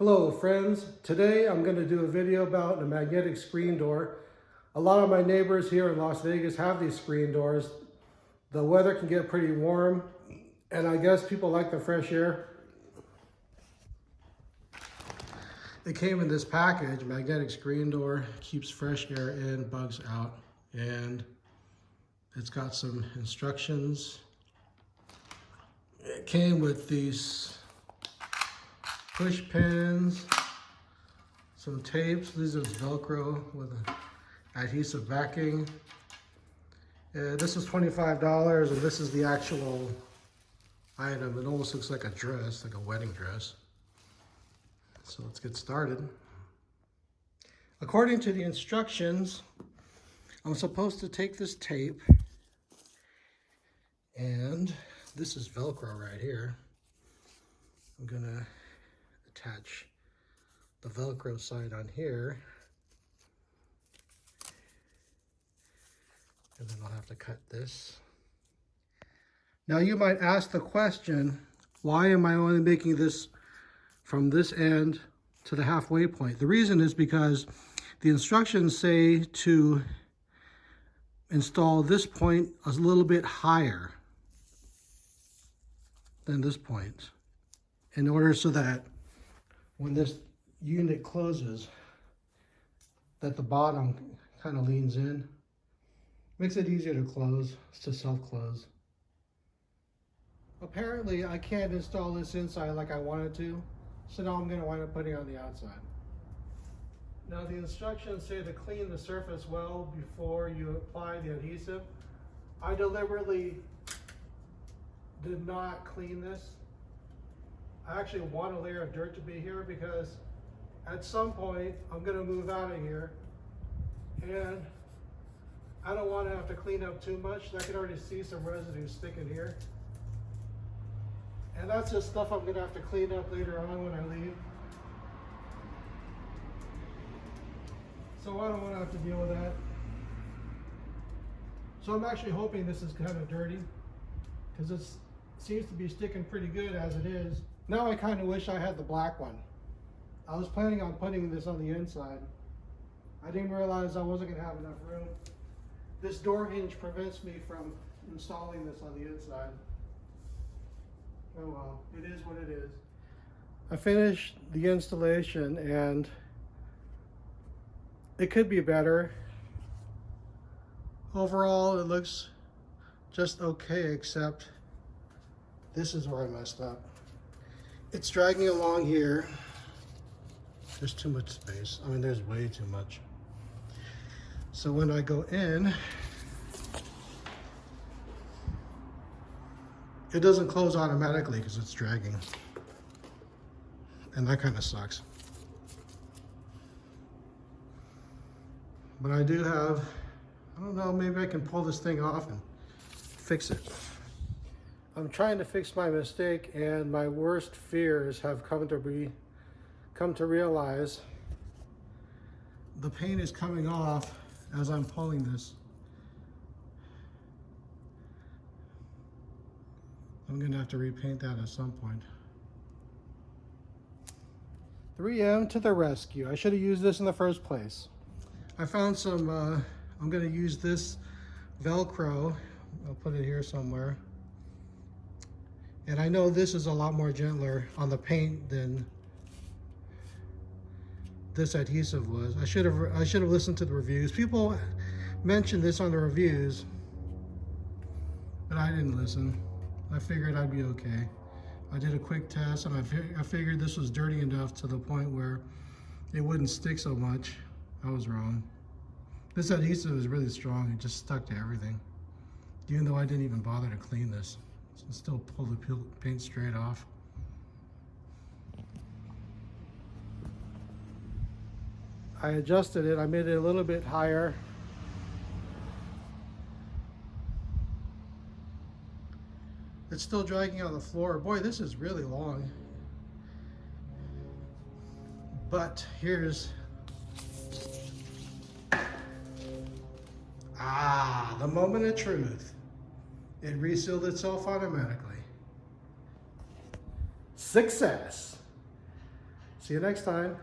Hello friends, today I'm going to do a video about a magnetic screen door. A lot of my neighbors here in Las Vegas have these screen doors. The weather can get pretty warm and I guess people like the fresh air. It came in this package, magnetic screen door, keeps fresh air in, bugs out, and it's got some instructions. It came with these push pins, some tapes. These are Velcro with an adhesive backing. This is $25 and this is the actual item. It almost looks like a dress, like a wedding dress. So let's get started. According to the instructions, I'm supposed to take this tape, and this is Velcro right here. I'm gonna attach the Velcro side on here, and then I'll have to cut this. Now you might ask the question, why am I only making this from this end to the halfway point? The reason is because the instructions say to install this point a little bit higher than this point in order so that when this unit closes, that the bottom kind of leans in. Makes it easier to close, to self-close. Apparently, I can't install this inside like I wanted to, so now I'm going to wind up putting it on the outside. Now the instructions say to clean the surface well before you apply the adhesive. I deliberately did not clean this. I actually want a layer of dirt to be here because at some point I'm going to move out of here and I don't want to have to clean up too much. I can already see some residue sticking here. And that's just stuff I'm going to have to clean up later on when I leave. So I don't want to have to deal with that. So I'm actually hoping this is kind of dirty because it seems to be sticking pretty good as it is. Now I kind of wish I had the black one. I was planning on putting this on the inside. I didn't realize I wasn't going to have enough room. This door hinge prevents me from installing this on the inside. Oh well, it is what it is. I finished the installation and it could be better. Overall, it looks just okay, except this is where I messed up. It's dragging along here. There's too much space. I mean, there's way too much. So when I go in, it doesn't close automatically because it's dragging. And that kind of sucks. But I do have, I don't know, maybe I can pull this thing off and fix it. I'm trying to fix my mistake, and my worst fears have come to realize the paint is coming off as I'm pulling this. I'm gonna have to repaint that at some point. 3M to the rescue. I should have used this in the first place. I found some, I'm gonna use this Velcro. I'll put it here somewhere. And I know this is a lot more gentler on the paint than this adhesive was. I should have listened to the reviews. People mentioned this on the reviews, but I didn't listen. I figured I'd be okay. I did a quick test and I figured this was dirty enough to the point where it wouldn't stick so much. I was wrong. This adhesive is really strong. It just stuck to everything. Even though I didn't even bother to clean this. It still pulled the paint straight off. I adjusted it. I made it a little bit higher. It's still dragging on the floor. Boy, this is really long. But here's, the moment of truth. It resealed itself automatically. Success. See you next time.